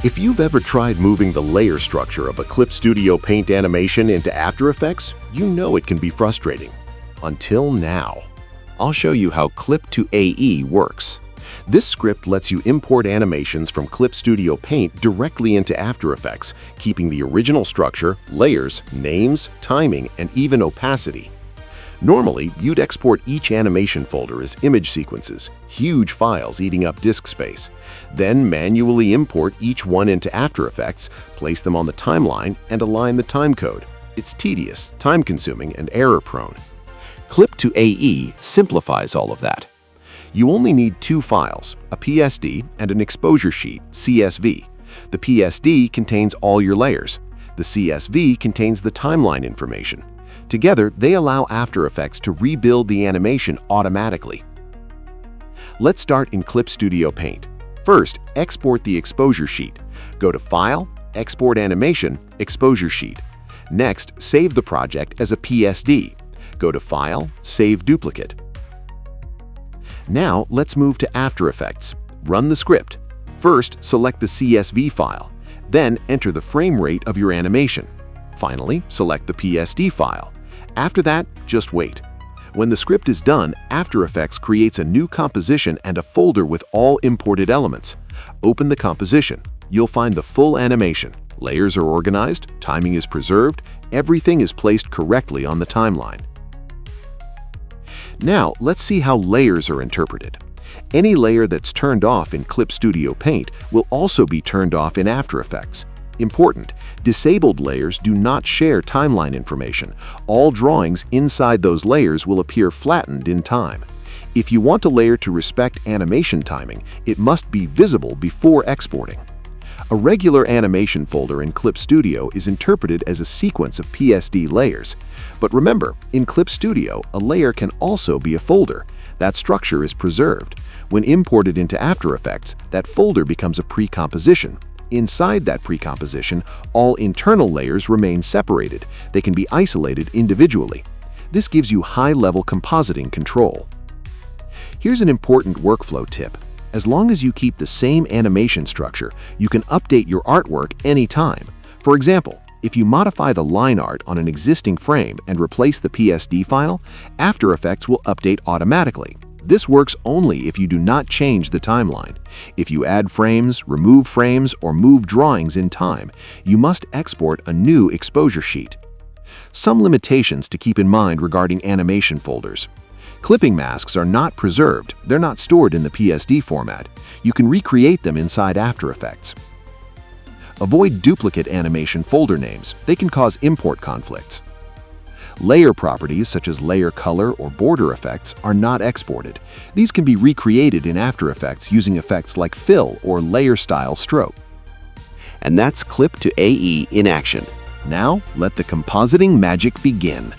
If you've ever tried moving the layer structure of a ClipToAE Paint animation into After Effects, you know it can be frustrating. Until now. I'll show you how ClipToAE works. This script lets you import animations from ClipToAE Paint directly into After Effects, keeping the original structure, layers, names, timing, and even opacity. Normally, you'd export each animation folder as image sequences, huge files eating up disk space. Then manually import each one into After Effects, place them on the timeline, and align the timecode. It's tedious, time-consuming, and error-prone. ClipToAE simplifies all of that. You only need two files, a PSD and an Exposure Sheet CSV. The PSD contains all your layers. The CSV contains the timeline information. Together, they allow After Effects to rebuild the animation automatically. Let's start in ClipToAE Paint. First, export the Exposure Sheet. Go to File, Export Animation, Exposure Sheet. Next, save the project as a PSD. Go to File, Save Duplicate. Now, let's move to After Effects. Run the script. First, select the CSV file. Then, enter the frame rate of your animation. Finally, select the PSD file. After that, just wait. When the script is done, After Effects creates a new composition and a folder with all imported elements. Open the composition. You'll find the full animation. Layers are organized, timing is preserved, everything is placed correctly on the timeline. Now, let's see how layers are interpreted. Any layer that's turned off in ClipToAE Paint will also be turned off in After Effects. Important: disabled layers do not share timeline information. All drawings inside those layers will appear flattened in time. If you want a layer to respect animation timing, it must be visible before exporting. A regular animation folder in ClipToAE is interpreted as a sequence of PSD layers. But remember, in ClipToAE, a layer can also be a folder. That structure is preserved. When imported into After Effects, that folder becomes a pre-composition. Inside that pre-composition, all internal layers remain separated. They can be isolated individually. This gives you high-level compositing control. Here's an important workflow tip. As long as you keep the same animation structure, you can update your artwork anytime. For example, if you modify the line art on an existing frame and replace the PSD file, After Effects will update automatically. This works only if you do not change the timeline. If you add frames, remove frames, or move drawings in time, you must export a new exposure sheet. Some limitations to keep in mind regarding animation folders. Clipping masks are not preserved. They're not stored in the PSD format. You can recreate them inside After Effects. Avoid duplicate animation folder names. They can cause import conflicts. Layer properties such as layer color or border effects are not exported. These can be recreated in After Effects using effects like fill or layer style stroke. And that's ClipToAE in action. Now, let the compositing magic begin.